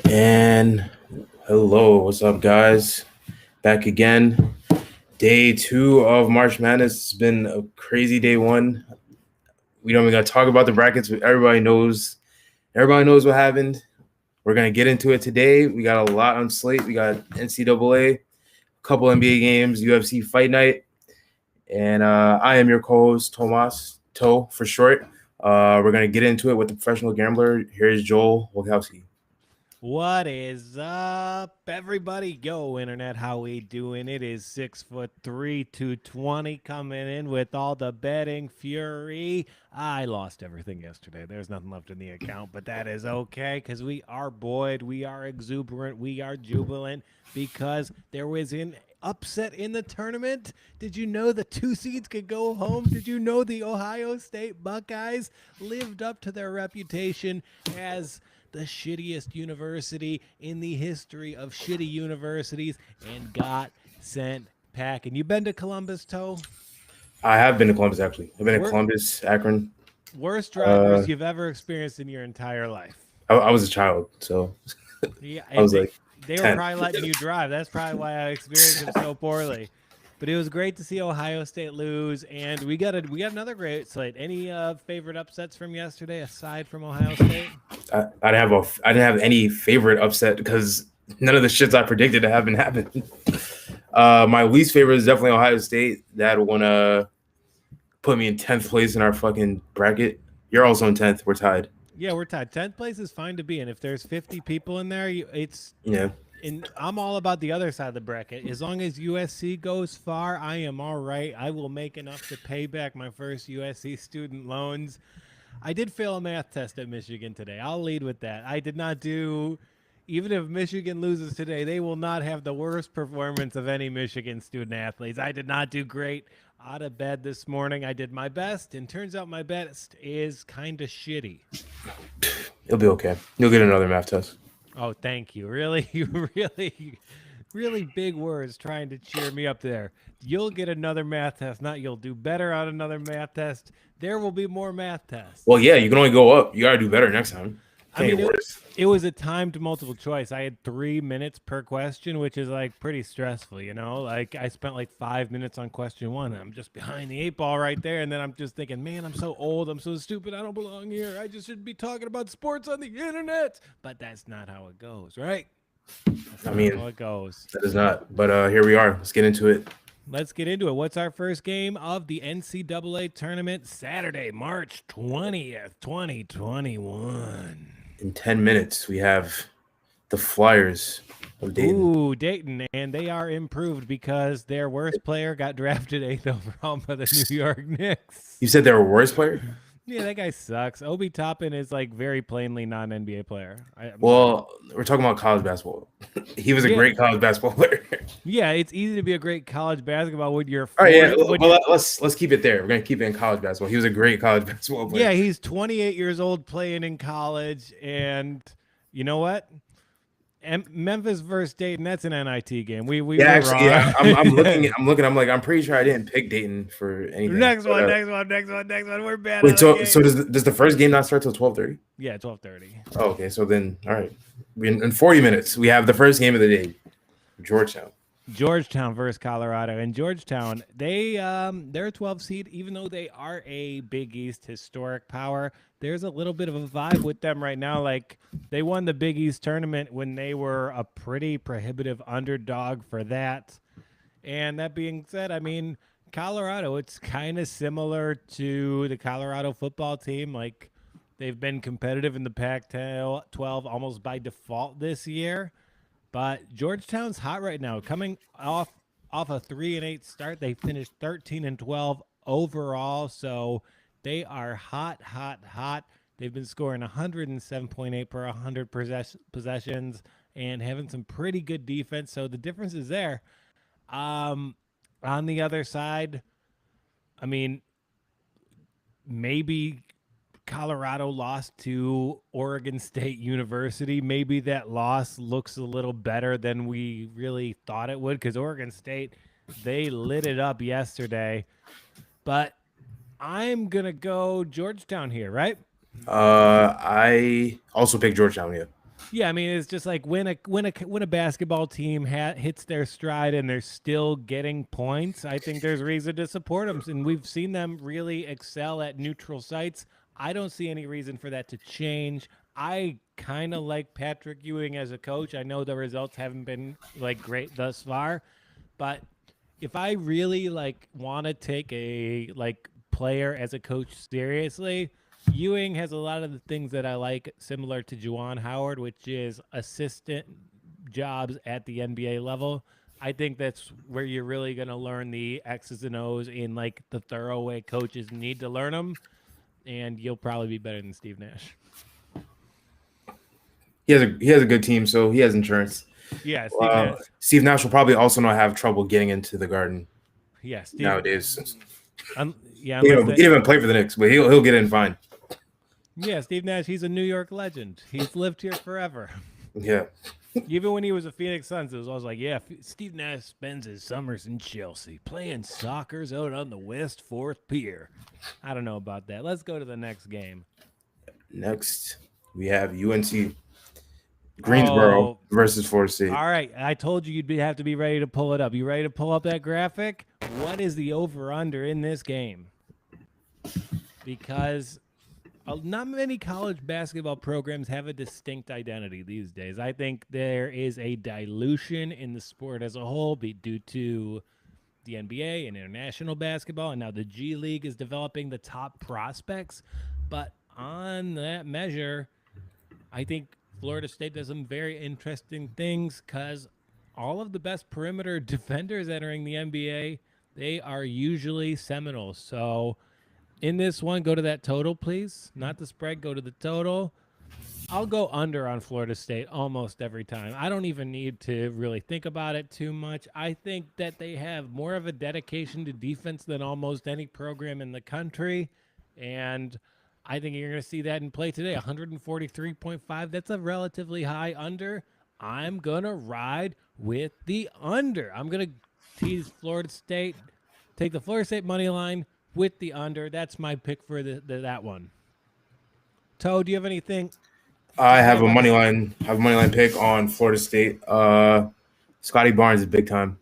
And hello, what's up, guys? Back again. Day two of March Madness. It's been a crazy day one. We don't even gotta talk about the brackets, but everybody knows. Everybody knows what happened. We're gonna get into it today. We got a lot on slate. We got NCAA, a couple NBA games, UFC Fight Night, and I am your co-host Tomas Toe for short. We're gonna get into it with the professional gambler. Here's Joel Wojkowski. What is up, everybody? Yo, internet, how we doing? It is 6'3", 220 coming in with all the betting fury. I lost everything yesterday. There's nothing left in the account, but that is okay because we are buoyed, we are exuberant, we are jubilant because there was an upset in the tournament. Did you know the 2 seeds could go home? Did you know the Ohio State Buckeyes lived up to their reputation as the shittiest university in the history of shitty universities and got sent packing? You been to Columbus, Toe? I have been to Columbus, actually. I've been to Wor- Columbus, Akron. Worst Uh, drivers you've ever experienced in your entire life. I was a child, so Yeah, I and was they like they were 10. probably letting you drive. That's probably why I experienced them so poorly. But it was great to see Ohio State lose, and we got another great slate. Any favorite upsets from yesterday aside from Ohio State? I didn't have any favorite upset because none of the shits I predicted have been happening. My least favorite is definitely Ohio State. That one put me in 10th place in our fucking bracket. You're also in 10th. We're tied. Yeah, we're tied. 10th place is fine to be in. If there's 50 people in there, it's Yeah. and I'm all about the other side of the bracket. As long as USC goes far, I am all right. I will make enough to pay back my first USC student loans. I did fail a math test at Michigan today. I'll lead with that. I did not do, even if Michigan loses today, they will not have the worst performance of any Michigan student athletes. I did not do great out of bed this morning. I did my best, and turns out my best is kind of shitty. You'll be okay. You'll get another math test. Oh, thank you. Really, you really big words trying to cheer me up there. You'll get another math test, not you'll do better on another math test. There will be more math Well, tests. yeah, you can only go up. You got to do better next time. I Can't mean, get worse. it was a timed multiple choice. I had 3 minutes per question, which is like pretty stressful, you know? Like I spent like 5 minutes on question one. I'm just behind the eight ball right there. And then I'm just thinking, man, I'm so old. I'm so stupid. I don't belong here. I just should be talking about sports on the internet. But that's not how it goes, right? That's I not mean, how it goes. that is not. But here we are. Let's get into it. Let's get into it. What's our first game of the NCAA tournament? Saturday, March 20th, 2021. In 10 minutes, we have the Flyers of Dayton. Ooh, Dayton, and they are improved because their worst player got drafted 8th overall by the New York Knicks. You said they were worst player? Yeah, that guy sucks. Obi Toppin is like very plainly non NBA player. I'm sorry. Well, we're talking about college basketball. He was a Yeah, great college basketball player. yeah, it's easy to be a great college basketball when you're All right, yeah. 40. When Well, you're let's keep it there. We're gonna keep it in college basketball. He was a great college basketball player. yeah, he's 28 years old playing in college, and you know what? Memphis versus Dayton, that's an NIT game. We Yeah, were actually, yeah. I'm wrong. looking. I'm looking. I'm like, I'm pretty sure I didn't pick Dayton for anything. Next But, one, next one, next one, next one. We're bad wait, at the so game. does the first game not start till 12:30? Yeah, 12:30. Oh, okay. So then, all right. In 40 minutes, we have the first game of the day, Georgetown. Georgetown versus Colorado. And Georgetown, they're a 12 seed, even though they are a Big East historic power. There's a little bit of a vibe with them right now. Like they won the Big East tournament when they were a pretty prohibitive underdog for that. And that being said, I mean, Colorado, it's kind of similar to the Colorado football team. Like they've been competitive in the Pac 12 almost by default this year. But Georgetown's hot right now. Coming off a 3-8 start, they finished 13-12 overall. So they are hot, hot, hot. They've been scoring 107.8 per 100 possessions and having some pretty good defense. So the difference is there. On the other side, I mean, maybe Colorado lost to Oregon State University. Maybe that loss looks a little better than we really thought it would because Oregon State, they lit it up yesterday. But I'm going to go Georgetown here, right? I also picked Georgetown. Yeah. Yeah, I mean, it's just like when a basketball team hits their stride and they're still getting points, I think there's reason to support them, and we've seen them really excel at neutral sites. I don't see any reason for that to change. I kind of like Patrick Ewing as a coach. I know the results haven't been like great thus far, but if I really like want to take a like player as a coach seriously, Ewing has a lot of the things that I like, similar to Juwan Howard, which is assistant jobs at the NBA level. I think that's where you're really going to learn the X's and O's in like the thorough way coaches need to learn them, and you'll probably be better than Steve Nash. He has a good team, so he has insurance. Yeah, Steve Nash will probably also not have trouble getting into the Garden. Yeah, Steve, nowadays. Yeah, he didn't even play for the Knicks, but he'll get in fine. Yeah, Steve Nash, he's a New York legend. He's lived here forever. Yeah. Even when he was a Phoenix Suns, it was always like, yeah, Steve Nash spends his summers in Chelsea playing soccer's out on the West 4th Pier. I don't know about that. Let's go to the next game. Next, we have UNC Greensboro versus Florida State. All right. I told you you'd have to be ready to pull it up. You ready to pull up that graphic? What is the over-under in this game? Because not many college basketball programs have a distinct identity these days. I think there is a dilution in the sport as a whole due to the NBA and international basketball, and now the G League is developing the top prospects. But on that measure, I think Florida State does some very interesting things because all of the best perimeter defenders entering the NBA, they are usually Seminoles. So in this one, go to that total, please. Not the spread, go to the total. I'll go under on Florida State almost every time. I don't even need to really think about it too much. I think that they have more of a dedication to defense than almost any program in the country. And I think you're going to see that in play today. 143.5. That's a relatively high under. I'm going to ride with the under. I'm going to tease Florida State, take the Florida State money line with the under. That's my pick for that one. Toe, do you have anything? I have a money line pick on Florida State. Scotty Barnes is big time.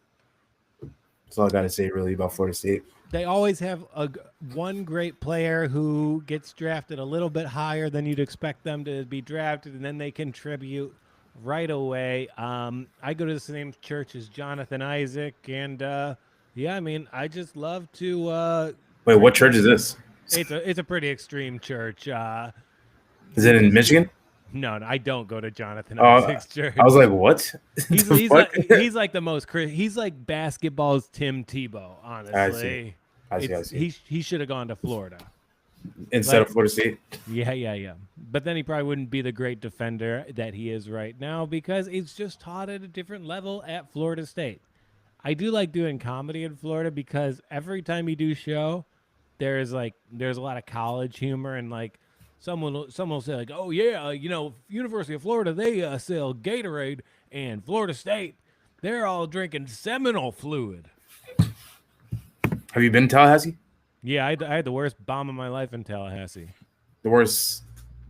That's all I got to say really about Florida State. They always have one great player who gets drafted a little bit higher than you'd expect them to be drafted, and then they contribute right away. I go to the same church as Jonathan Isaac, and yeah, I mean, I just love to. Wait, what church is this? It's a pretty extreme church. Is it in Michigan? No, I don't go to Jonathan Isaac's church. I was like, what? He's like the most. He's like basketball's Tim Tebow. Honestly, I see. He should have gone to Florida instead of Florida State. Yeah. But then he probably wouldn't be the great defender that he is right now because it's just taught at a different level at Florida State. I do like doing comedy in Florida because every time you do show, there's a lot of college humor and like. Someone will say like, oh yeah, University of Florida, they sell Gatorade, and Florida State, they're all drinking Seminole fluid. Have you been to Tallahassee? Yeah, I had the worst bomb of my life in Tallahassee. The worst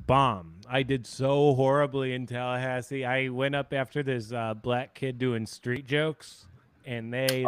bomb. I did so horribly in Tallahassee. I went up after this black kid doing street jokes. And they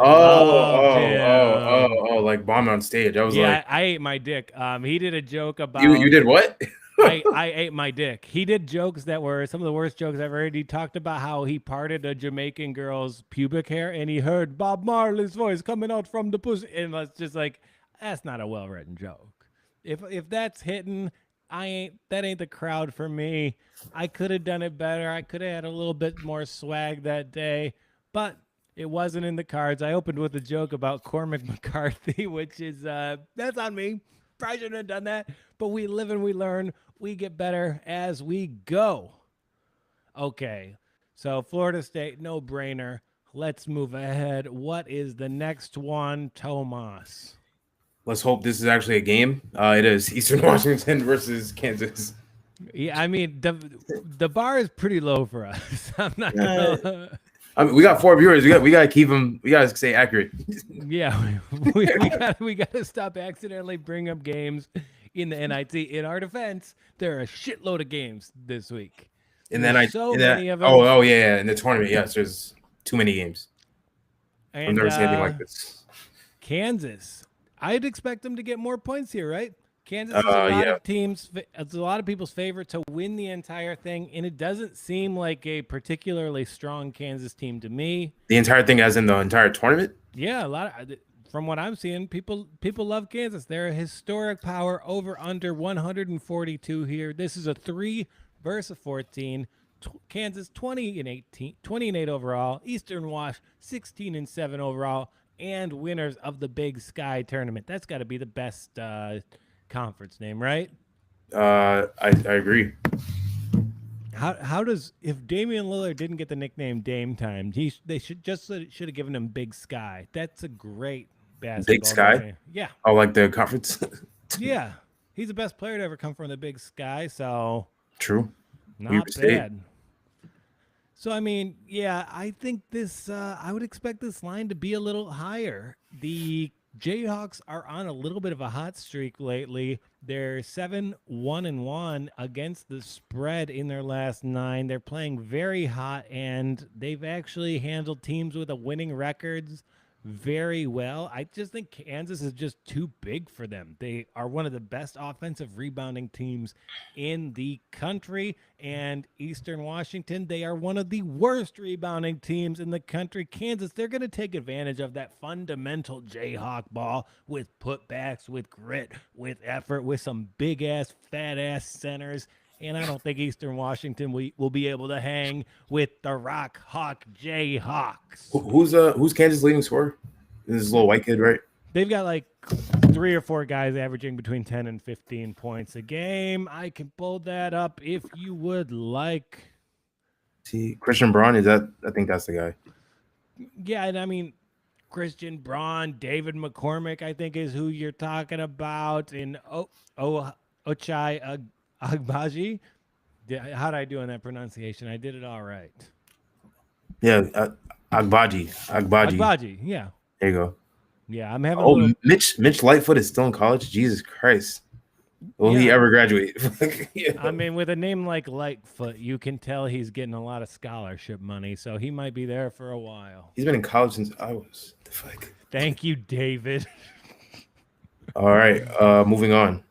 like bombing on stage. I was I ate my dick. He did a joke about you did what? I ate my dick. He did jokes that were some of the worst jokes I've heard. He talked about how he parted a Jamaican girl's pubic hair and he heard Bob Marley's voice coming out from the pussy, and was just like, that's not a well-written joke. If that's hitting, that ain't the crowd for me. I could have done it better. I could have had a little bit more swag that day, but it wasn't in the cards. I opened with a joke about Cormac McCarthy, which is, that's on me. Probably shouldn't have done that. But we live and we learn. We get better as we go. Okay, so Florida State, no brainer. Let's move ahead. What is the next one, Tomas? Let's hope this is actually a game. It is Eastern Washington versus Kansas. Yeah, I mean, the bar is pretty low for us. I'm not gonna... I mean, we got 4 viewers. We got to keep them. We got to stay accurate. Yeah, we got to stop accidentally bring up games in the NIT. In our defense, there are a shitload of games this week. And then There's so and then many of them. oh yeah, in the tournament, yes, there's too many games. I've And never seen anything like this. Kansas, I'd expect them to get more points here, right? Kansas is a lot Yeah, of teams. It's a lot of people's favorite to win the entire thing, and it doesn't seem like a particularly strong Kansas team to me. the entire thing, as in the entire tournament. Yeah, a lot of, from what I'm seeing, people love Kansas. They're a historic power. Over under 142 here. This is a 3 versus 14. Kansas 20 and 18, 20 and 8 overall. Eastern Wash 16 and 7 overall, and winners of the Big Sky tournament. That's got to be the best conference name, right? I agree. How does, if Damian Lillard didn't get the nickname Dame Time, they should have given him Big Sky. That's a great basketball Big Sky. name. Yeah. Oh, like the conference. Yeah, he's the best player to ever come from the Big Sky, so True. not bad. So I mean, yeah, I think this. I would expect this line to be a little higher. The Jayhawks are on a little bit of a hot streak lately. They're 7-1-1 against the spread in their last 9. They're playing very hot, and they've actually handled teams with a winning records very well. I just think Kansas is just too big for them. They are one of the best offensive rebounding teams in the country, and Eastern Washington, they are one of the worst rebounding teams in the country. Kansas, they're going to take advantage of that fundamental Jayhawk ball with putbacks, with grit, with effort, with some big ass, fat ass centers. And I don't think Eastern Washington will be able to hang with the Rock Hawk Jayhawks. Who's Kansas leading scorer? This is a little white kid, right? They've got like 3 or 4 guys averaging between 10 and 15 points a game. I can pull that up if you would like. See, Christian Braun, is that? I think that's the guy. Yeah, and I mean, Christian Braun, David McCormick, I think is who you're talking about. And Ochai Agbaji. How'd I do on that pronunciation? I did it all right. Yeah, Agbaji. Agbaji, yeah. There you go. Yeah, I'm having a little... Mitch Lightfoot is still in college? Jesus Christ. Will he ever graduate? Yeah. I mean, with a name like Lightfoot, you can tell he's getting a lot of scholarship money, so he might be there for a while. He's been in college since I was. The fuck? Thank you, David. All right, moving on.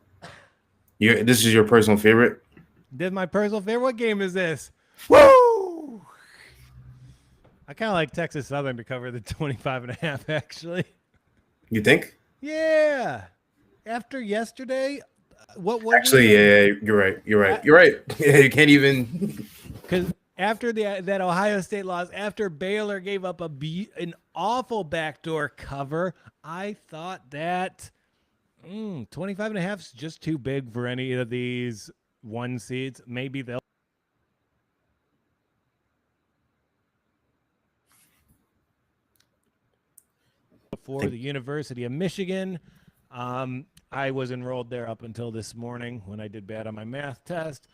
This is your personal favorite? This is my personal favorite. What game is this? Woo! I kind of like Texas Southern to cover the 25.5, actually. You think? Yeah. After yesterday, what actually, yeah, you're right. You're right. Yeah, you can't even. Because after that Ohio State loss, after Baylor gave up an awful backdoor cover, I thought that 25.5 is just too big for any of these 1 seeds. Maybe they'll. For the University of Michigan. I was enrolled there up until this morning when I did bad on my math test.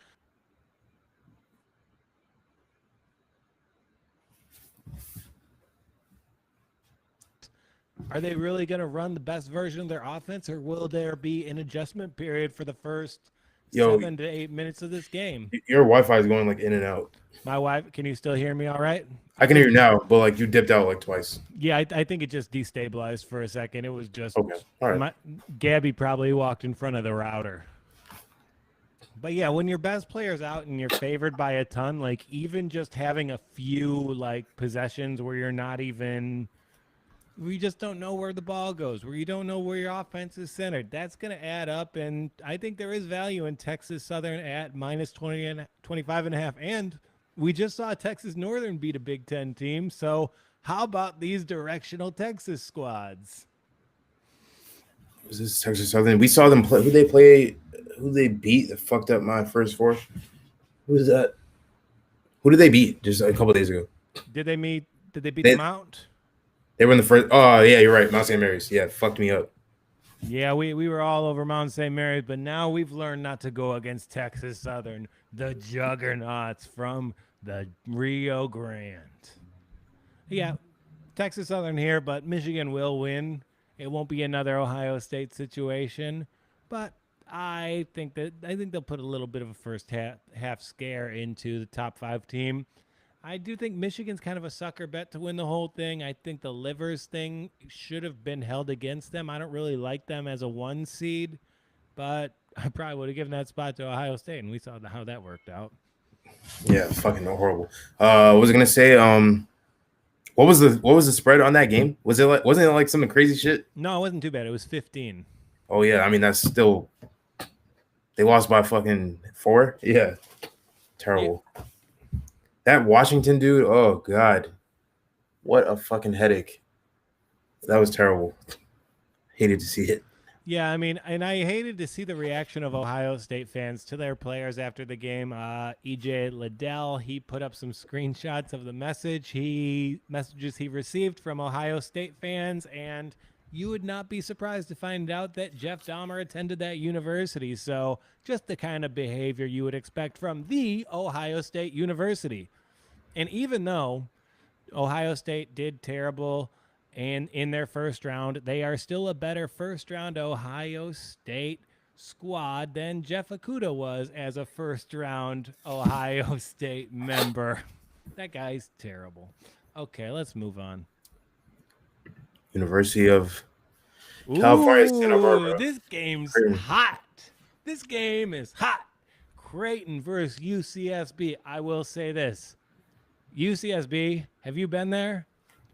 Are they really going to run the best version of their offense, or will there be an adjustment period for the first 7 to 8 minutes of this game? Your Wi-Fi is going like in and out. My wife, can you still hear me all right? I can hear you now, but like you dipped out like twice. Yeah, I think it just destabilized for a second. It was just okay. All right. Gabby probably walked in front of the router. But yeah, when your best player's out and you're favored by a ton, like even just having a few like possessions where you're not even, we just don't know where the ball goes, where you don't know where your offense is centered, that's going to add up. And I think there is value in Texas Southern at minus 20 and 25.5. And we just saw Texas Northern beat a Big Ten team. So how about these directional Texas squads? Was this Texas Southern? We saw them play. Who they beat that fucked up my first 4? Who was that? Who did they beat just a couple days ago? Did they beat the Mount? They were in the first. Oh, yeah, you're right. Mount St. Mary's. Yeah, fucked me up. Yeah, we were all over Mount St. Mary's, but now we've learned not to go against Texas Southern, the juggernauts from the Rio Grande. Yeah, Texas Southern here, but Michigan will win. It won't be another Ohio State situation, but I think they'll put a little bit of a first half scare into the top 5 team. I do think Michigan's kind of a sucker bet to win the whole thing. I think the Livers thing should have been held against them. I don't really like them as a 1 seed, but I probably would have given that spot to Ohio State, and we saw how that worked out. Yeah, fucking horrible. What was I gonna say? What was the spread on that game? Wasn't it like something crazy shit? No, it wasn't too bad. It was 15. Oh yeah, I mean that's still they lost by fucking 4. Yeah, terrible. Yeah. That Washington dude, oh god, what a fucking headache. That was terrible. Hated to see it. Yeah, I mean, and I hated to see the reaction of Ohio State fans to their players after the game. EJ Liddell, he put up some screenshots of the messages he received from Ohio State fans, and you would not be surprised to find out that Jeff Dahmer attended that university. So just the kind of behavior you would expect from the Ohio State University. And even though Ohio State did terrible and in their first round, they are still a better first-round Ohio State squad than Jeff Okudah was as a first-round Ohio State member. That guy's terrible. Okay, let's move on. University of California, Santa Barbara. This game's hot. This game is hot. Creighton versus UCSB. I will say this. UCSB, have you been there?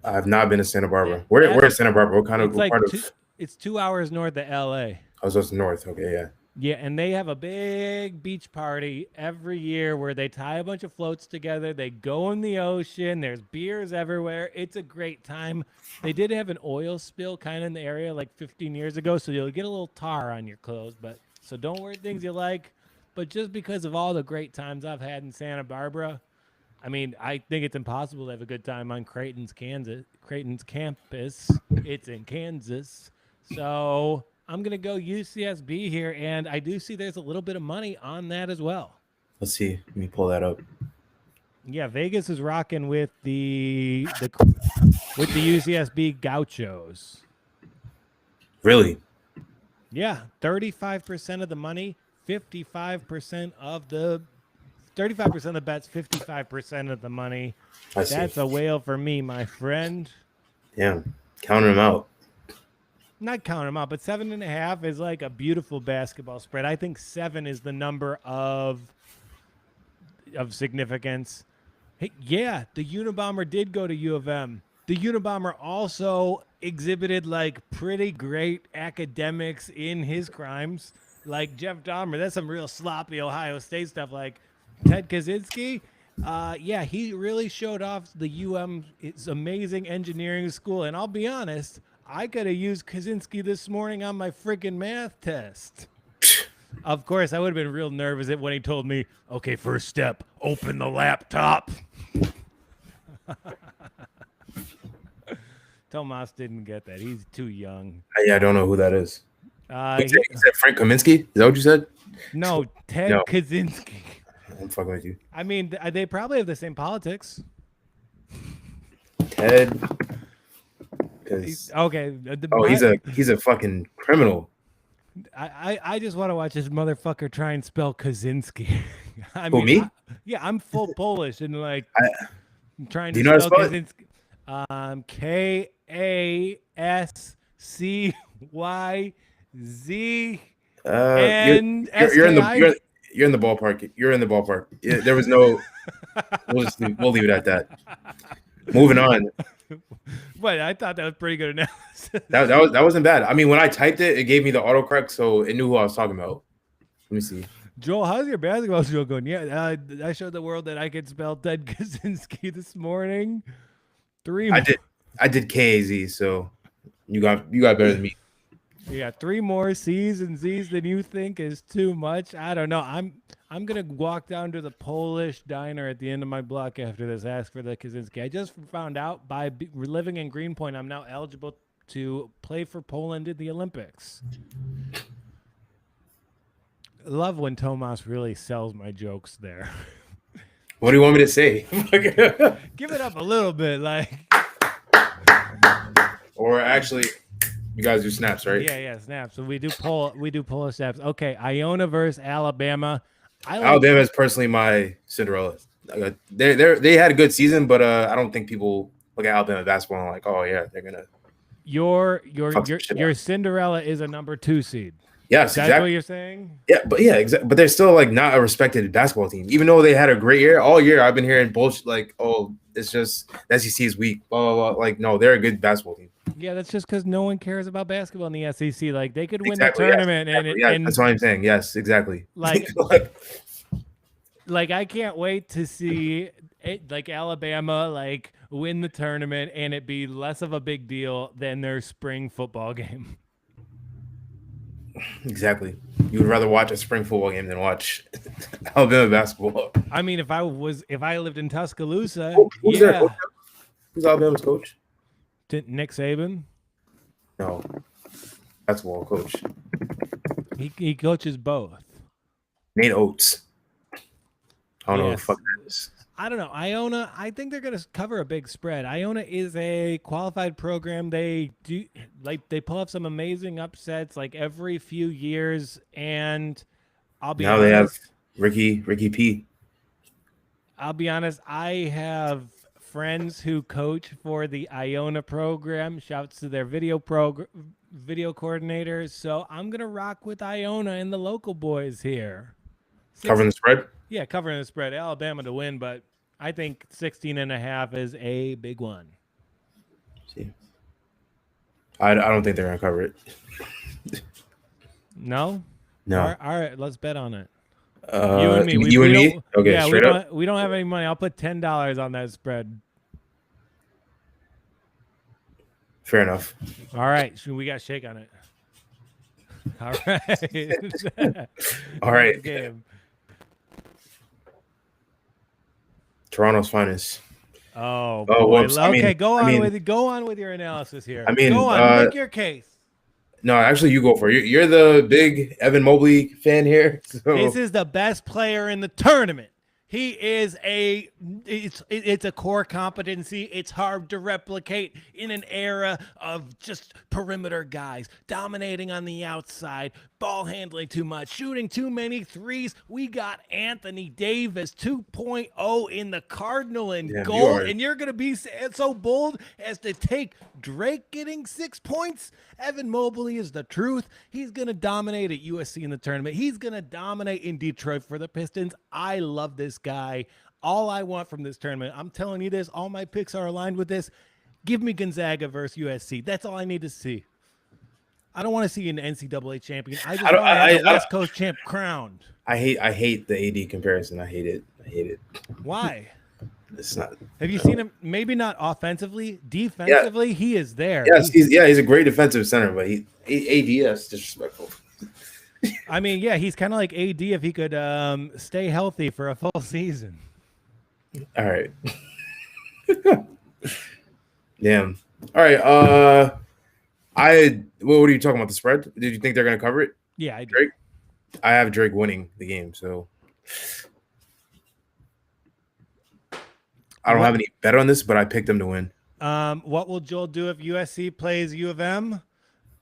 I have not been to Santa Barbara. Where is Santa Barbara? What kind of part of? It's 2 hours north of LA. Oh, so it's north. Okay, yeah. Yeah, and they have a big beach party every year where they tie a bunch of floats together. They go in the ocean. There's beers everywhere. It's a great time. They did have an oil spill kind of in the area like 15 years ago, so you'll get a little tar on your clothes. So don't wear things you like. But just because of all the great times I've had in Santa Barbara, I mean, I think it's impossible to have a good time on Creighton's campus. It's in Kansas. So I'm going to go UCSB here, and I do see there's a little bit of money on that as well. Let's see. Let me pull that up. Yeah, Vegas is rocking with the UCSB Gauchos. Really? Yeah, 35% of the money, 35% of the 35% of the bets, 55% of the money. That's a whale for me, my friend. Damn, counting them out. Not counting them out, but 7.5 is like a beautiful basketball spread. I think 7 is the number of significance. Hey, yeah, the Unabomber did go to U of M. The Unabomber also exhibited like pretty great academics in his crimes. Like Jeff Dahmer, that's some real sloppy Ohio State stuff. Like Ted Kaczynski, yeah, he really showed off the it's amazing engineering school. And I'll be honest, I could have used Kaczynski this morning on my freaking math test. Of course, I would have been real nervous when he told me, okay, first step, open the laptop. Tomas didn't get that. He's too young. Yeah, I don't know who that is. Is that Frank Kaminsky? Is that what you said? No, Ted Kaczynski. I'm fucking with you. I mean, they probably have the same politics. Ted. Okay. He's a fucking criminal. I just want to watch this motherfucker try and spell Kaczynski. Me? I'm full Polish and like I'm trying to spell Kaczynski. KASCYZ. You're in the ballpark. You're in the ballpark. There was no. We'll leave it at that. Moving on. But I thought that was pretty good analysis. That wasn't bad. I mean, when I typed it, it gave me the autocorrect, so it knew who I was talking about. Let me see. Joel, how's your basketball show going? Yeah, I showed the world that I could spell Ted Kaczynski this morning. I did KAZ, so you got better than me. You got 3 more C's and Z's than you think is too much. I don't know. I'm gonna walk down to the Polish diner at the end of my block after this. Ask for the Kaczynski. I just found out by living in Greenpoint, I'm now eligible to play for Poland in the Olympics. I love when Tomas really sells my jokes there. What do you want me to say? Give it up a little bit, like. Or actually, You guys do snaps, right? Yeah, snaps. So we do pull snaps. Okay, Iona versus Alabama. Alabama is personally my Cinderella. They had a good season, but I don't think people look at Alabama basketball and like, oh yeah, they're gonna. Your Cinderella is a number 2 seed. Yes, That's exactly. what you're saying? Yeah, exactly. But they're still like not a respected basketball team, even though they had a great year. All year, I've been hearing bullshit like, "Oh, it's just the SEC is weak." Blah blah blah. Like, no, they're a good basketball team. Yeah, that's just because no one cares about basketball in the SEC. Like they could win Exactly, the tournament, yes, exactly. and That's what I'm saying. Yes, exactly. Like I can't wait to see it, like Alabama like win the tournament and it be less of a big deal than their spring football game. Exactly. You would rather watch a spring football game than watch Alabama basketball. I mean, if I lived in Tuscaloosa, Who's their coach? Who's Alabama's coach? Nick Saban. No, basketball coach. He coaches both. Nate Oates. I don't know what the fuck that is. I don't know. Iona, I think they're going to cover a big spread. Iona is a qualified program. They pull off some amazing upsets like every few years, and I'll be honest. Now they have Ricky P. I'll be honest. I have friends who coach for the Iona program. Shouts to their video coordinators. So I'm gonna rock with Iona and the local boys here. Covering the spread? Yeah, covering the spread. Alabama to win, but I think 16.5 is a big one. See, I don't think they're gonna cover it. No. No. All right, let's bet on it. You and me. Okay, yeah, straight up. We don't have any money. I'll put $10 on that spread. Fair enough. All right, so we got shake on it. All right. All right. Game. Toronto's finest. Oh boy. Whoops. Okay, go on with your analysis here. I mean, go on, make your case. No, actually, you go for it. You're the big Evan Mobley fan here. So. This is the best player in the tournament. He is it's a core competency. It's hard to replicate in an era of just perimeter guys dominating on the outside, ball handling too much, shooting too many threes. We got Anthony Davis 2.0 in the Cardinal in goal, and you're going to be so bold as to take Drake getting 6 points? Evan Mobley is the truth. He's going to dominate at USC in the tournament. He's going to dominate in Detroit for the Pistons. I love this guy. All I want from this tournament, I'm telling you this, all my picks are aligned with this. Give me Gonzaga versus USC. That's all I need to see. I don't want to see an NCAA champion. I just want to have a West Coast champ crowned. I hate the AD comparison. I hate it. Why? It's not. Have you seen him? Maybe not offensively, defensively. Yeah. He is there. Yes, he's a great defensive center, but AD is disrespectful. I mean, yeah, he's kind of like AD if he could stay healthy for a full season. All right. Damn. All right. What are you talking about? The spread? Did you think they're gonna cover it? Yeah, I do. Drake. I have Drake winning the game, so I don't have any bet on this, but I picked them to win. What will Joel do if USC plays U of M?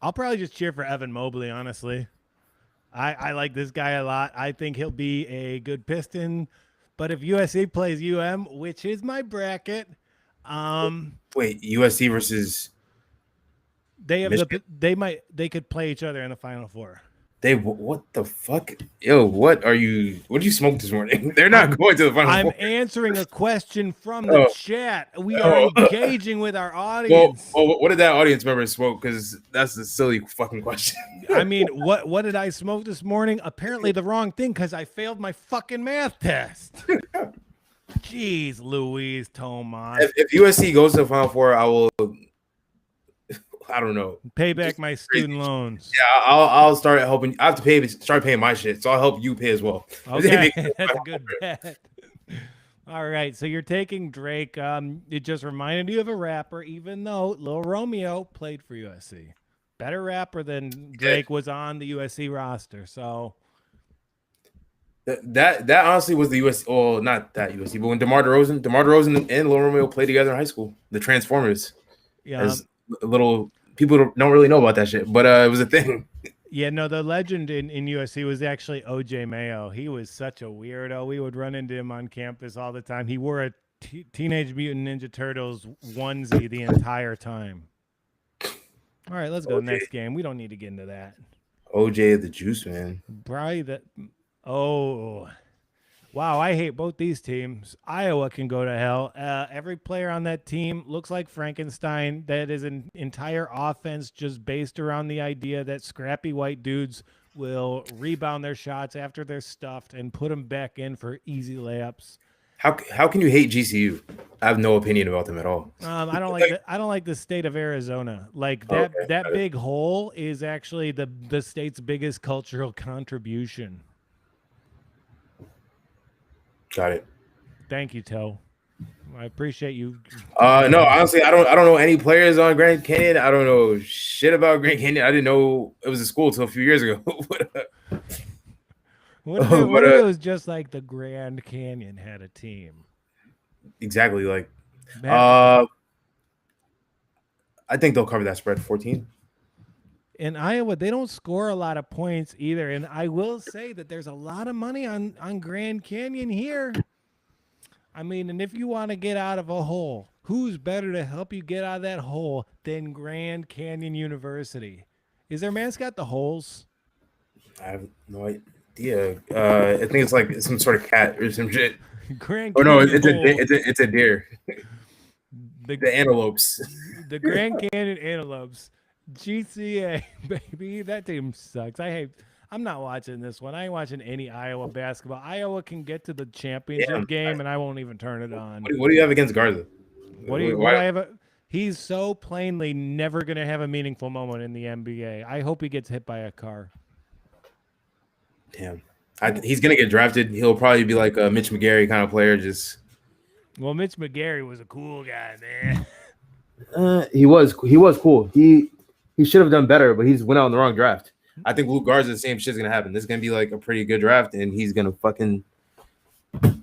I'll probably just cheer for Evan Mobley, honestly. I like this guy a lot. I think he'll be a good Piston. But if USC plays UM, which is my bracket, wait, USC versus they could play each other in the Final Four. What the fuck? Yo, what did you smoke this morning? They're not going to the Final Four. I'm answering a question from the chat. We are engaging with our audience. Well, what did that audience member smoke? Because that's a silly fucking question. I mean, what did I smoke this morning? Apparently the wrong thing because I failed my fucking math test. Jeez Louise, Tomas. If USC goes to the Final Four, I will... I don't know. Pay back my student loans. Yeah, I'll start helping. I have to start paying my shit, so I'll help you pay as well. Okay, that's a good bet. All right, so you're taking Drake. It just reminded you of a rapper, even though Lil Romeo played for USC. Better rapper than Drake was on the USC roster. So that honestly was the USC. Well, not that USC, but when DeMar DeRozan and Lil Romeo played together in high school, the Transformers. Yeah. As little people don't really know about that shit, but it was a thing. Yeah, no, the legend in USC was actually OJ Mayo. He was such a weirdo. We would run into him on campus all the time. He wore a Teenage Mutant Ninja Turtles onesie the entire time. All right, let's go OJ. next game. We don't need to get into that. OJ the Juice Man. Probably that. Oh, wow, I hate both these teams. Iowa can go to hell. Every player on that team looks like Frankenstein. That is an entire offense just based around the idea that scrappy white dudes will rebound their shots after they're stuffed and put them back in for easy layups. How can you hate GCU? I have no opinion about them at all. I don't like I don't like the state of Arizona. Like that big hole is actually the state's biggest cultural contribution. Got it. Thank you, Toe. I appreciate you. No, honestly, I don't know any players on Grand Canyon. I don't know shit about Grand Canyon. I didn't know it was a school until a few years ago. What if it was just like the Grand Canyon had a team? Exactly. Like, I think they'll cover that spread 14. In Iowa, they don't score a lot of points either. And I will say that there's a lot of money on Grand Canyon here. I mean, and if you want to get out of a hole, who's better to help you get out of that hole than Grand Canyon University? Is their mascot the Holes? I have no idea. I think it's like some sort of cat or some shit. Grand Oh no, Canyon it's a deer. The antelopes. The Grand Canyon Antelopes. GCA, baby. That team sucks. I'm not watching this one. I ain't watching any Iowa basketball. Iowa can get to the championship game, and I won't even turn it on. What do you have against Garza? What do I have? He's so plainly never going to have a meaningful moment in the NBA. I hope he gets hit by a car. Damn. He's going to get drafted. He'll probably be like a Mitch McGarry kind of player. Well, Mitch McGarry was a cool guy, man. He was cool. He should have done better, but he's went out in the wrong draft. I think Luke Garza, the same shit's gonna happen. This is gonna be like a pretty good draft, and he's gonna fucking. Sit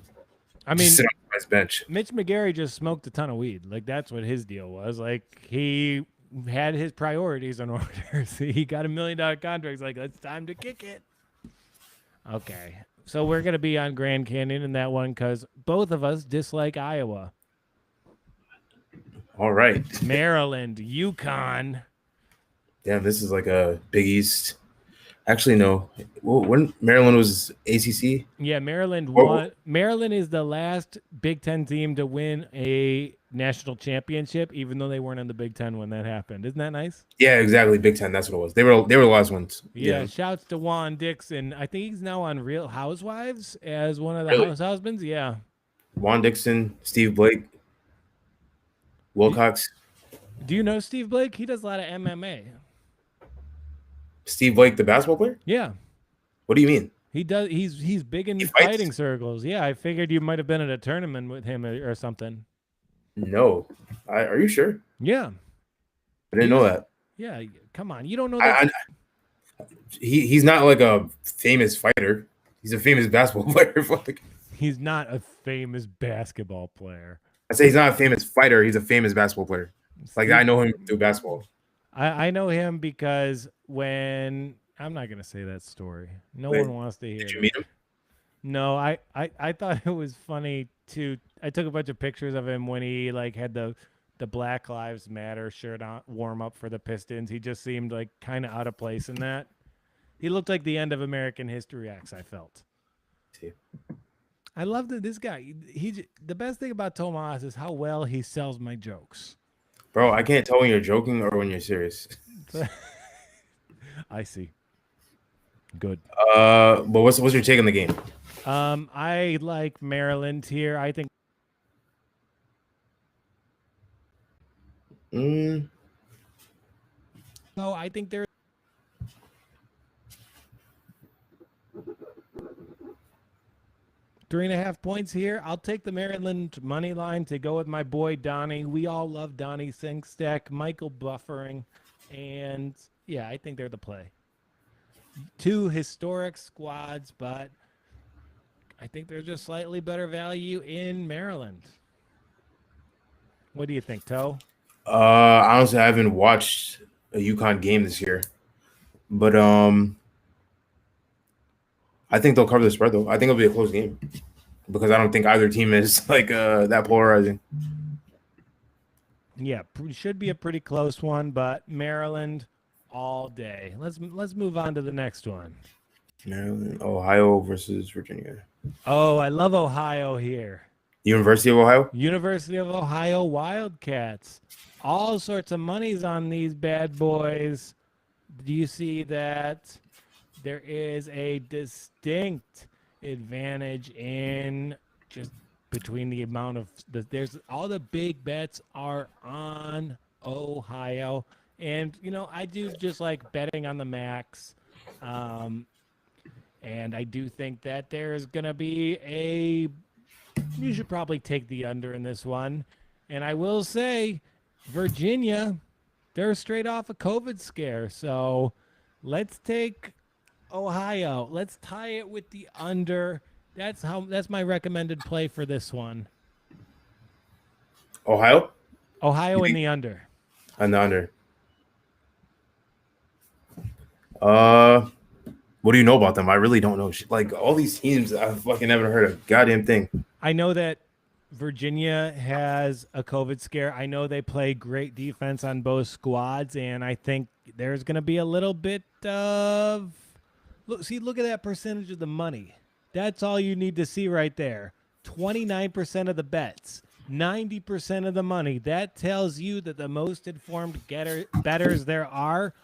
on his bench. Mitch McGarry just smoked a ton of weed. Like that's what his deal was. Like he had his priorities in order. See, he got $1 million contract. It's like it's time to kick it. Okay, so we're gonna be on Grand Canyon in that one because both of us dislike Iowa. All right, Maryland, UConn. Damn, this is like a Big East. Actually, no. When Maryland was ACC? Yeah, Maryland won. Maryland is the last Big Ten team to win a national championship, even though they weren't in the Big Ten when that happened. Isn't that nice? Yeah, exactly. Big Ten. That's what it was. They were the last ones. Yeah. Shouts to Juan Dixon. I think he's now on Real Housewives as one of the house husbands. Yeah. Juan Dixon, Steve Blake, Wilcox. Do you know Steve Blake? He does a lot of MMA. Steve Blake, the basketball player? Yeah. What do you mean? He does. He's big in fighting circles. Yeah, I figured you might have been at a tournament with him or something. No. Are you sure? Yeah. I didn't know that. Yeah. Come on. You don't know that. He's not like a famous fighter. He's a famous basketball player. He's not a famous basketball player. I say he's not a famous fighter. He's a famous basketball player. Like I know him through basketball. I know him because when I'm not gonna say that story. No one wants to hear. Did you meet him? No, I thought it was funny too. I took a bunch of pictures of him when he like had the Black Lives Matter shirt on, warm up for the Pistons. He just seemed like kind of out of place in that. He looked like the end of American History X. I felt. See. I love that this guy. The best thing about Tomas is how well he sells my jokes. Bro, I can't tell when you're joking or when you're serious. I see. Good. But what's your take on the game? I like Maryland here. I think. No, I think they're. Three and a half points here. I'll take the Maryland money line to go with my boy Donnie. We all love Donnie Sinkstack, Michael Buffering, and yeah, I think they're the play. Two historic squads, but I think they're just slightly better value in Maryland. What do you think, Toe? Honestly, I haven't watched a UConn game this year. But I think they'll cover the spread though. I think it'll be a close game because I don't think either team is like that polarizing. Yeah, should be a pretty close one, but Maryland all day. Let's move on to the next one. Maryland, Ohio versus Virginia. Oh, I love Ohio here. University of Ohio? University of Ohio Wildcats. All sorts of monies on these bad boys. Do you see that there is a distinct advantage in just between the amount of there's all the big bets are on Ohio. And, I do just like betting on the max. And I do think that there's going to be you should probably take the under in this one. And I will say, Virginia, they're straight off a COVID scare. So let's take Ohio. Let's tie it with the under. That's my recommended play for this one. Ohio in the under. And the under. What do you know about them? I really don't know. Like all these teams, I fucking never heard a goddamn thing. I know that Virginia has a COVID scare. I know they play great defense on both squads, and I think there's going to be a little bit of look at that percentage of the money. That's all you need to see right there. 29% of the bets, 90% of the money. That tells you that the most informed bettors there are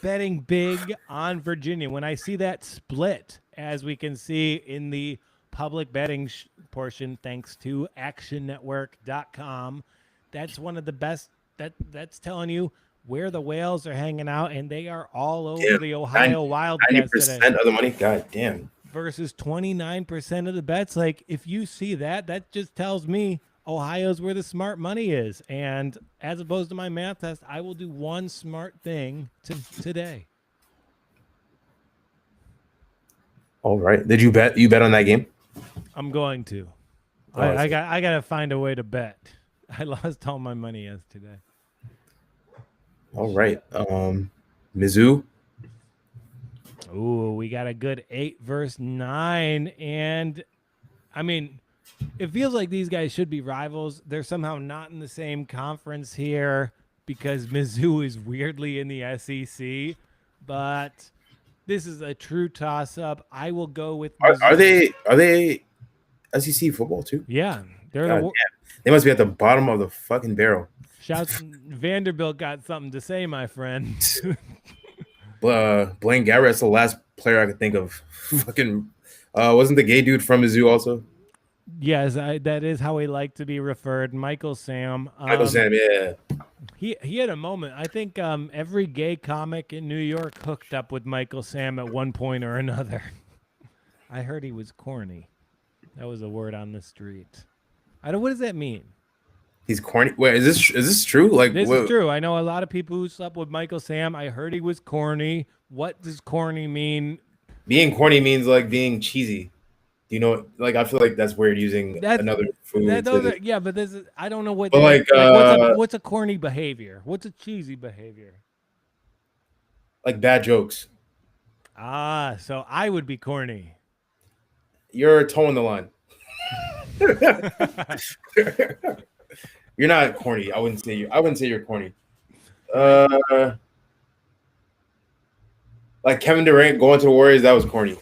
betting big on Virginia. When I see that split, as we can see in the public betting portion, thanks to actionnetwork.com, that's one of the best. That's telling you where the whales are hanging out, and they are all over the Ohio Wildcats. 90% of the money? God damn. Versus 29% of the bets. Like, if you see that just tells me Ohio's where the smart money is. And as opposed to my math test, I will do one smart thing today. All right. Did you bet? You bet on that game? I'm going to. I got to find a way to bet. I lost all my money yesterday. All right. Mizzou. Ooh, we got a good 8 versus 9. And, I mean, it feels like these guys should be rivals. They're somehow not in the same conference here because Mizzou is weirdly in the SEC. But this is a true toss-up. I will go with Mizzou. Are they SEC football too? Yeah. They must be at the bottom of the fucking barrel. Shouts Vanderbilt got something to say, my friend. Blaine Garrett's the last player I could think of. Fucking wasn't the gay dude from Mizzou also? Yes, that is how he liked to be referred. Michael Sam. Yeah. He had a moment. I think every gay comic in New York hooked up with Michael Sam at one point or another. I heard he was corny. That was a word on the street. What does that mean? He's corny. Wait, is this true? Like this is true. I know a lot of people who slept with Michael Sam. I heard he was corny. What does corny mean? Being corny means like being cheesy. Do you know? Like I feel like that's weird using another food. But this is I don't know what. But what's a corny behavior? What's a cheesy behavior? Like bad jokes. So I would be corny. You're towing the line. You're not corny. I wouldn't say you're corny. Like Kevin Durant going to the Warriors, that was corny.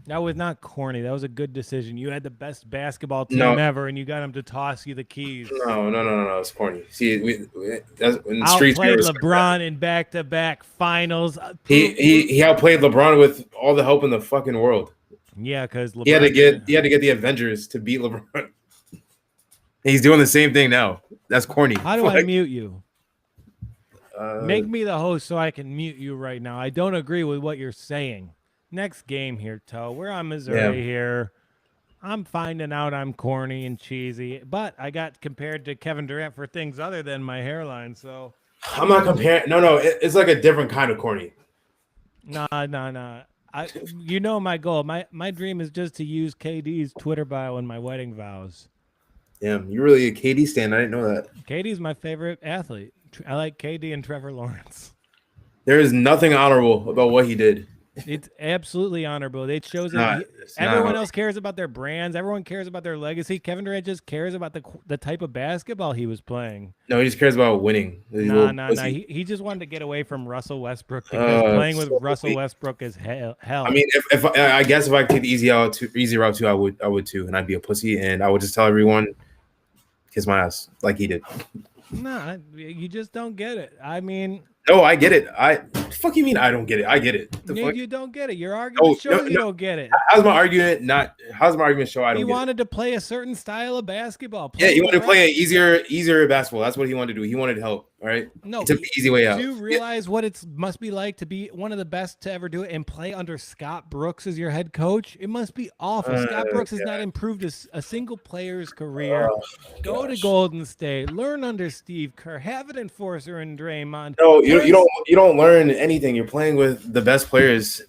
That was not corny. That was a good decision. You had the best basketball team ever, and you got him to toss you the keys. No. It's corny. See, outplayed LeBron in back-to-back finals. He outplayed LeBron with all the help in the fucking world. Yeah, because he had to get the Avengers to beat LeBron. He's doing the same thing now. That's corny. How do I mute you? Make me the host so I can mute you right now. I don't agree with what you're saying. Next game here, Toe. We're on Missouri here. I'm finding out I'm corny and cheesy, but I got compared to Kevin Durant for things other than my hairline. So I'm not comparing. No. It's like a different kind of corny. No. You know my goal. My dream is just to use KD's Twitter bio in my wedding vows. Damn, you're really a KD stan. I didn't know that. KD's my favorite athlete. I like KD and Trevor Lawrence. There is nothing honorable about what he did. It's absolutely honorable. It shows not- that it's everyone not. else cares about their brands. Everyone cares about their legacy. Kevin Durant just cares about the type of basketball he was playing. No, he just cares about winning. He's a little Nah. pussy. He just wanted to get away from Russell Westbrook because playing with so Russell pussy. Westbrook is hell. I mean, if I guess if I could take the easy route too, I would too, and I'd be a pussy, and I would just tell everyone, kiss my ass like he did. Nah, you just don't get it. I mean, No, I get it. Fuck you mean I don't get it? I get it. The fuck? you don't get it. Your argument shows you don't get it. How's my argument show I don't He get wanted to play a certain style of basketball. it? Yeah, he wanted to play an easier basketball. That's what he wanted to do. He wanted help. All right. No, he took the easy way out. Do you realize what it must be like to be one of the best to ever do it and play under Scott Brooks as your head coach? It must be awful. Scott Brooks has not improved a single player's career. Go to Golden State, learn under Steve Kerr, have an enforcer in Draymond. No, you don't learn anything. You're playing with the best players.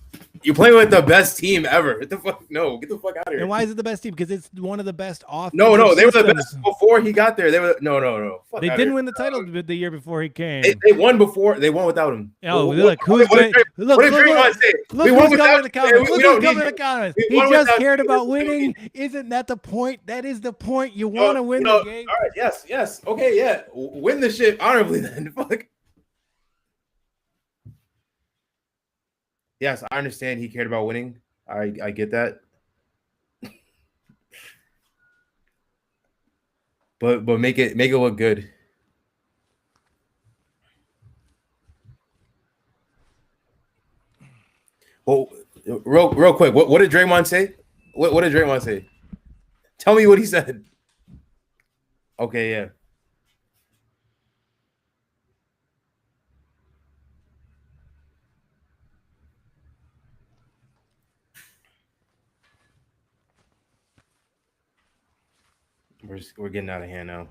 You're playing with the best team ever. What the fuck? No, get the fuck out of here. And why is it the best team? Because it's one of the best offensive No, they were the systems. best before he got there. They were no. Fuck They outta didn't here. win the title the year before he came. They won before. They won without him. Oh, What look, who's what did Draymond say? Look We won who's coming without in the comments. you. Look We who's don't coming need in the you. comments. We He won just without cared you. about winning. Isn't that the point? That is the point. You want to win the game. All right, yes. Okay, yeah. Win the shit honorably then. Fuck. Yes, I understand he cared about winning. I get that. But make it look good. Well, real quick, what did Draymond say? What did Draymond say? Tell me what he said. Okay, yeah. We're getting out of hand now.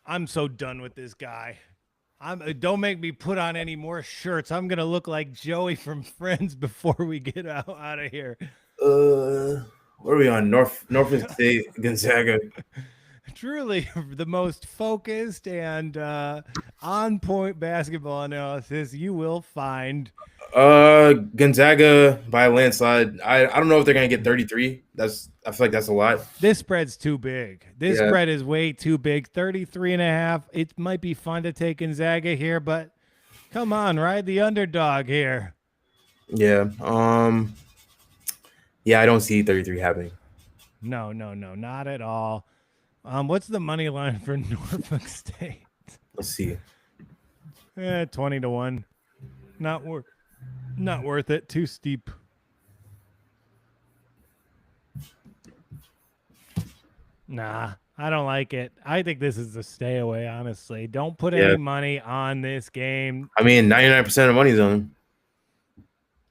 I'm so done with this guy. Don't make me put on any more shirts. I'm gonna look like Joey from Friends before we get out of here. What are we on? Norfolk State, Gonzaga. Truly the most focused and on point basketball analysis you will find. Gonzaga by a landslide. I don't know if they're gonna get 33. I feel like that's a lot. This spread's too big. This spread is way too big. 33.5. It might be fun to take Gonzaga here, but come on, ride the underdog here. Yeah. Yeah, I don't see 33 happening. No, not at all. What's the money line for Norfolk State? Let's see. 20-1. Not worth it. Too steep. Nah, I don't like it. I think this is a stay away, honestly. Don't put any money on this game. I mean, 99% of money's on them.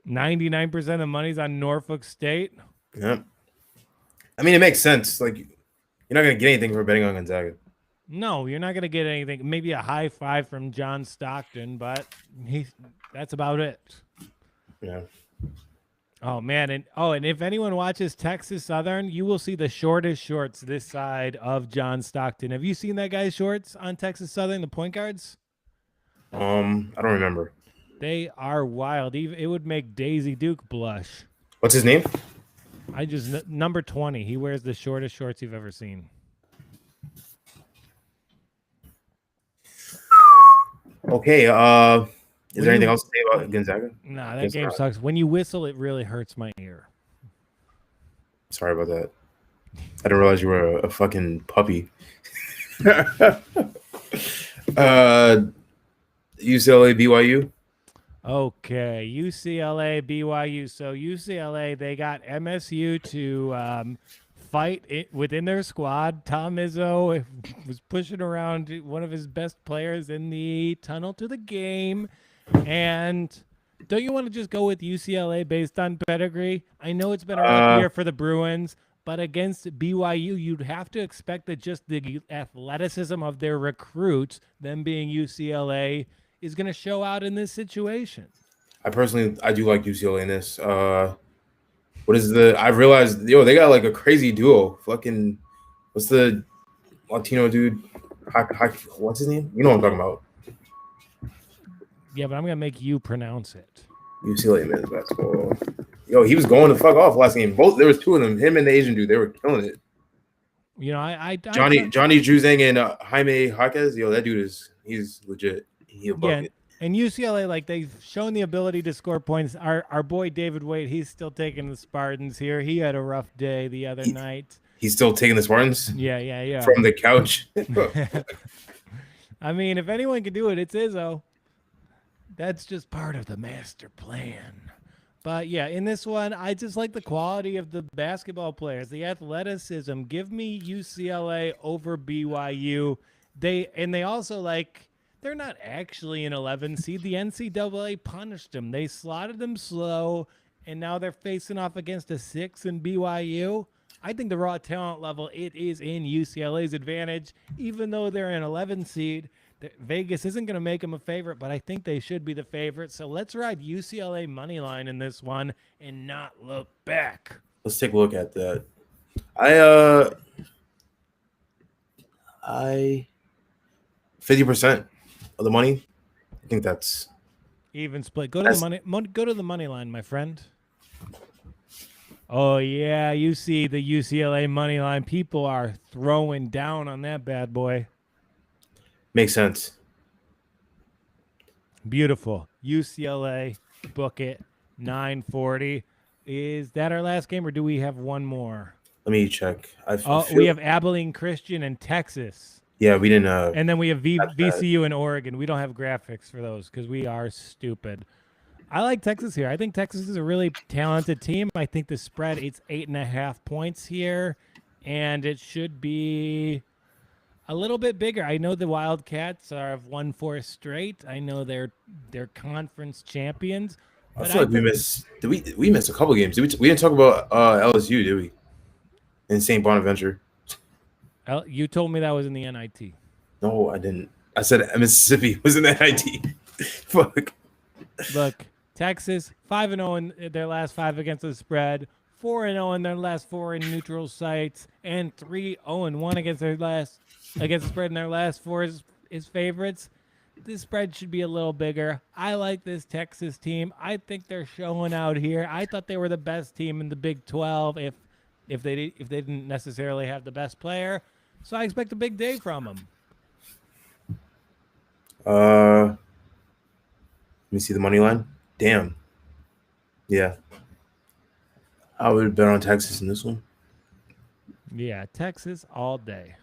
99% of money's on Norfolk State. Yeah. I mean, it makes sense. Like, you're not going to get anything for betting on Gonzaga. No, you're not going to get anything. Maybe a high five from John Stockton, but that's about it. Yeah. Oh, man. And if anyone watches Texas Southern, you will see the shortest shorts this side of John Stockton. Have you seen that guy's shorts on Texas Southern, the point guards? I don't remember. They are wild. It would make Daisy Duke blush. What's his name? Number 20. He wears the shortest shorts you've ever seen. Okay. Is there anything else to say about Gonzaga? Nah, that game sucks. When you whistle, it really hurts my ear. Sorry about that. I didn't realize you were a fucking puppy. UCLA, BYU. Okay, UCLA, BYU. So UCLA, they got MSU to fight it within their squad. Tom Izzo was pushing around one of his best players in the tunnel to the game. And don't you want to just go with UCLA based on pedigree? I know it's been a rough year for the Bruins, but against BYU, you'd have to expect that just the athleticism of their recruits, them being UCLA, is going to show out in this situation. I do like UCLA in this. I've realized, they got like a crazy duo. Fucking What's the Latino dude? What's his name? You know what I'm talking about. Yeah, but I'm gonna make you pronounce it. UCLA men's basketball. Yo, he was going to fuck off last game. There was two of them. Him and the Asian dude. They were killing it. You know, I Johnny Juzang and Jaime Jaquez. Yo, that dude he's legit. He'll bucket. And UCLA, like they've shown the ability to score points. Our boy David Wade, he's still taking the Spartans here. He had a rough day the other night. He's still taking the Spartans? Yeah. From the couch. I mean, if anyone can do it, it's Izzo. That's just part of the master plan. But yeah, in this one, I just like the quality of the basketball players, the athleticism. Give me UCLA over BYU. They also they're not actually an 11 seed. The NCAA punished them. They slotted them slow, and now they're facing off against a 6 in BYU. I think the raw talent level, it is in UCLA's advantage, even though they're an 11 seed. Vegas isn't going to make them a favorite, but I think they should be the favorite. So let's ride UCLA money line in this one and not look back. Let's take a look at that. I 50% of the money. I think that's even split. Go to the money line, my friend. Oh yeah, you see the UCLA money line. People are throwing down on that bad boy. Makes sense. Beautiful. UCLA, book it. 940. Is that our last game, or do we have one more? Let me check. We have Abilene Christian and Texas. Yeah, we didn't. And then we have VCU and Oregon. We don't have graphics for those because we are stupid. I like Texas here. I think Texas is a really talented team. I think the spread, it's 8.5 points here, and it should be a little bit bigger. I know the Wildcats have won 4 straight. I know they're conference champions. I feel like we missed. We missed a couple games? We didn't talk about LSU, did we? In St. Bonaventure. You told me that was in the NIT. No, I didn't. I said Mississippi was in the NIT. Fuck. Look, Texas 5-0 in their last 5 against the spread, 4-0 in their last 4 in neutral sites, and 3-0-1 against the spread in their last 4 is favorites. This spread should be a little bigger. I like this Texas team. I think they're showing out here. I thought they were the best team in the Big 12 if they didn't necessarily have the best player. So I expect a big day from them. Let me see the money line. Damn. Yeah. I would have bet on Texas in this one. Yeah, Texas all day.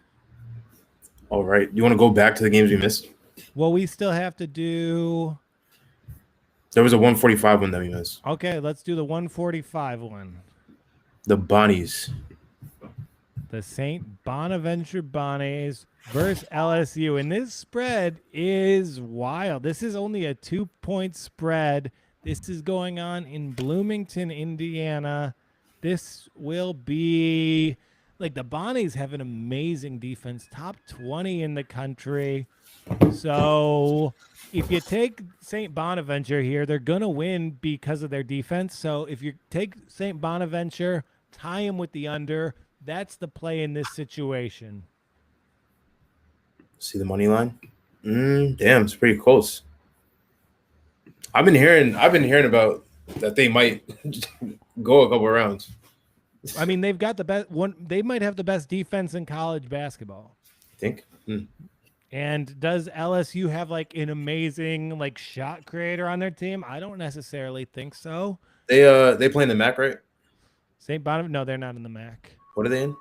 All right. You want to go back to the games we missed? Well, we still have to do. There was a 145 one that we missed. Okay, let's do the 145 one. The Bonnies. The St. Bonaventure Bonnies versus LSU. And this spread is wild. This is only a 2-point spread. This is going on in Bloomington, Indiana. This will be like the Bonnies have an amazing defense, top 20 in the country. So if you take St. Bonaventure here, they're going to win because of their defense. So if you take St. Bonaventure, tie them with the under, that's the play in this situation. See the money line? Damn, it's pretty close. I've been hearing about that they might go a couple rounds. I mean, they've got the best one. They might have the best defense in college basketball. I think. And does LSU have like an amazing like shot creator on their team? I don't necessarily think so. They play in the MAC, right? St. Bonaventure? No, they're not in the MAC. What are they in?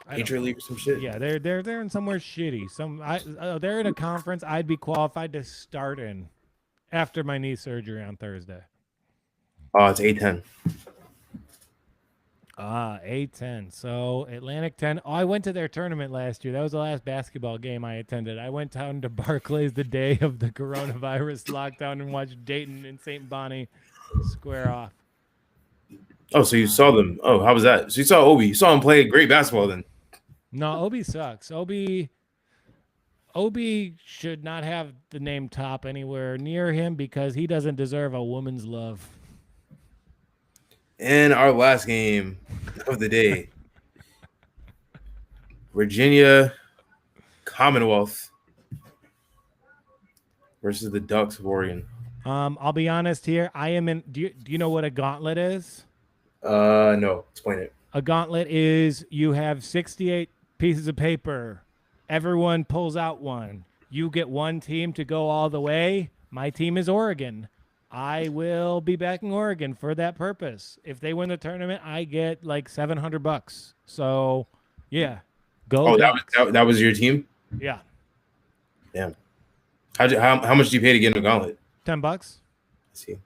Patriot League or some shit? Yeah, they're in somewhere shitty. They're in a conference I'd be qualified to start in after my knee surgery on Thursday. Oh, it's A10. A10. So Atlantic 10. Oh, I went to their tournament last year. That was the last basketball game I attended. I went down to Barclays the day of the coronavirus lockdown and watched Dayton and St. Bonnie square off. Oh, so you saw them. Oh, how was that? So you saw Obi. You saw him play great basketball then. No, Obi sucks. Obi should not have the name Top anywhere near him because he doesn't deserve a woman's love. And our last game of the day. Virginia Commonwealth versus the Ducks of Oregon. I'll be honest here. I am in. Do you know what a gauntlet is? No, explain it. A gauntlet is you have 68 pieces of paper. Everyone pulls out one. You get one team to go all the way. My team is Oregon. I will be backing Oregon for that purpose. If they win the tournament, I get like $700. So, yeah, go Ducks. That was your team? Yeah. Damn. How much do you pay to get in a gauntlet? $10. I see.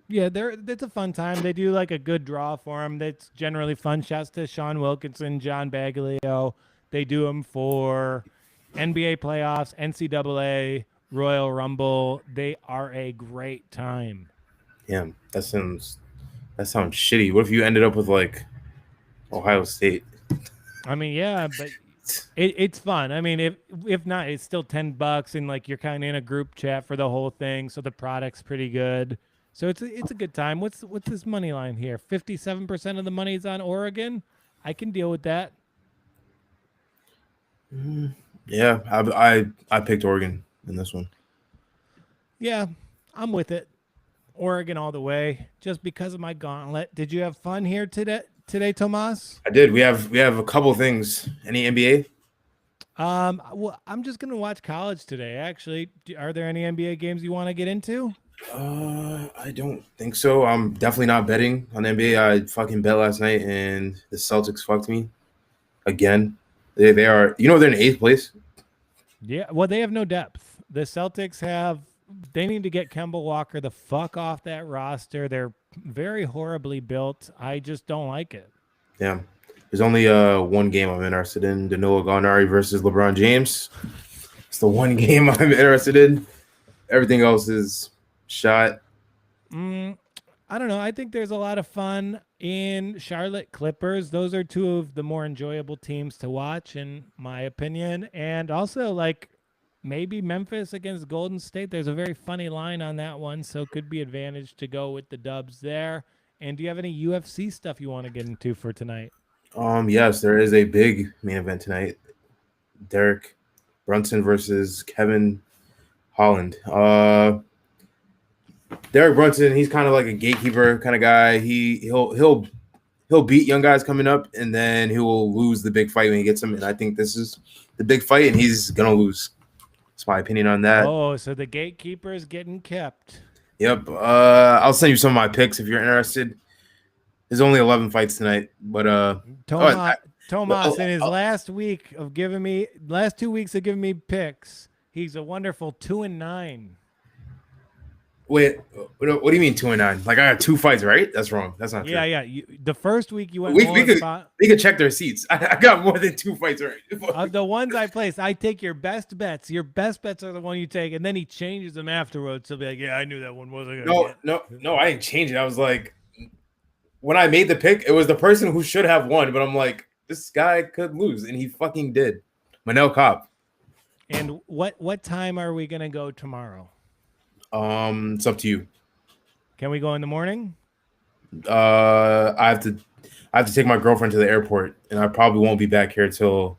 Yeah, it's a fun time. They do like a good draw for them. That's generally fun. Shouts to Sean Wilkinson, John Baglio. They do them for NBA playoffs, NCAA, Royal Rumble. They are a great time. Damn, that sounds shitty. What if you ended up with like Ohio State? I mean, yeah, but it's fun. I mean, if not, it's still $10, and like you're kind of in a group chat for the whole thing, so the product's pretty good. So it's a good time. What's this money line here? 57% of the money is on Oregon. I can deal with that. Yeah, I picked Oregon in this one. Yeah, I'm with it. Oregon all the way, just because of my gauntlet. Did you have fun here today, Tomas? I did. We have a couple things. Any NBA? Well, I'm just gonna watch college today. Actually, are there any NBA games you want to get into? I don't think so. I'm definitely not betting on NBA. I fucking bet last night, and the Celtics fucked me again. They are, they're in 8th place. Yeah, well, they have no depth. The Celtics they need to get Kemba Walker the fuck off that roster. They're very horribly built. I just don't like it. Yeah. There's only one game I'm interested in, Danilo Gallinari versus LeBron James. It's the one game I'm interested in. Everything else is shot. I don't know. I think there's a lot of fun in Charlotte Clippers. Those are two of the more enjoyable teams to watch, in my opinion. And also, like, maybe Memphis against Golden State. There's a very funny line on that one, so could be advantage to go with the Dubs there. And do you have any UFC stuff you want to get into for tonight? Yes, there is a big main event tonight. Derek Brunson versus Kevin Holland. Derek Brunson, he's kind of like a gatekeeper kind of guy. He'll beat young guys coming up, and then he will lose the big fight when he gets them. And I think this is the big fight, and he's gonna lose. That's my opinion on that. Oh, so the gatekeeper is getting kept. Yep. I'll send you some of my picks if you're interested. There's only 11 fights tonight, but Tomas in his last 2 weeks of giving me picks, he's a wonderful 2-9. Wait, what do you mean 2-9? Like I got 2 fights, right? That's wrong. That's not true. Yeah. The first week you went. We could check their seats. I got more than 2 fights right. Of the ones I placed, I take your best bets. Your best bets are the one you take, and then he changes them afterwards. He'll be like, "Yeah, I knew that one wasn't gonna." No, I didn't change it. I was like, when I made the pick, it was the person who should have won, but I'm like, this guy could lose, and he fucking did. Manel Kopp. And what time are we gonna go tomorrow? It's up to you. Can we go in the morning? I have to take my girlfriend to the airport, and I probably won't be back here till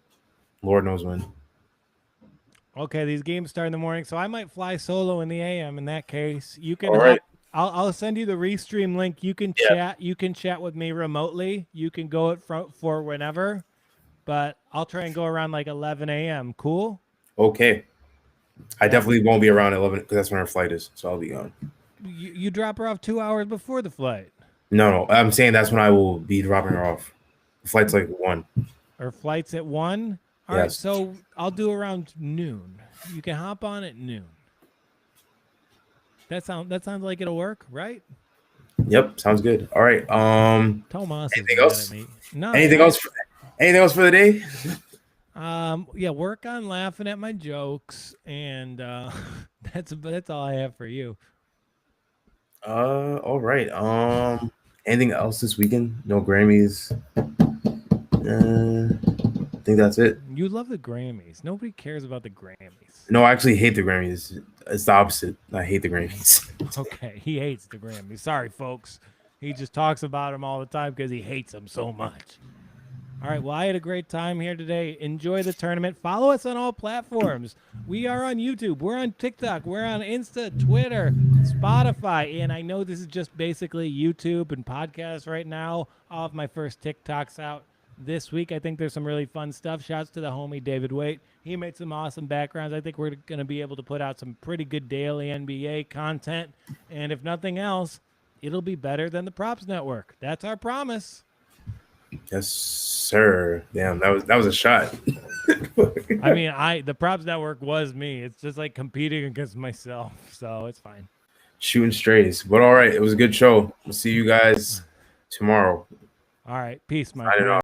Lord knows when. Okay, these games start in the morning, so I might fly solo in the AM. In that case, you can. All right. I'll send you the restream link. You can chat. You can chat with me remotely. You can go for whenever, but I'll try and go around like 11 a.m. Cool. Okay. I definitely won't be around 11 because that's when our flight is, so I'll be gone. You drop her off 2 hours before the flight. No, I'm saying that's when I will be dropping her off. The flight's like 1. Her flight's at 1? All right, so I'll do around noon. You can hop on at noon. That sounds like it'll work, right? Yep, sounds good. All right. Tomas. Anything else? No. Anything else for the day? Yeah, work on laughing at my jokes, and that's all I have for you. All right. Anything else this weekend? No Grammys. I think that's it. You love the Grammys. Nobody cares about the Grammys. No, I actually hate the Grammys. It's the opposite. I hate the Grammys. Okay, he hates the Grammys. Sorry, folks. He just talks about them all the time because he hates them so much. All right. Well, I had a great time here today. Enjoy the tournament. Follow us on all platforms. We are on YouTube. We're on TikTok. We're on Insta, Twitter, Spotify. And I know this is just basically YouTube and podcasts right now. I'll have my first TikToks out this week. I think there's some really fun stuff. Shouts to the homie David Waite. He made some awesome backgrounds. I think we're going to be able to put out some pretty good daily NBA content. And if nothing else, it'll be better than the Props Network. That's our promise. Yes, sir. Damn, that was a shot. I mean, the Props Network was me. It's just like competing against myself, so it's fine. Shooting strays. But all right, it was a good show. We'll see you guys tomorrow. All right. Peace, my Signing friend. off.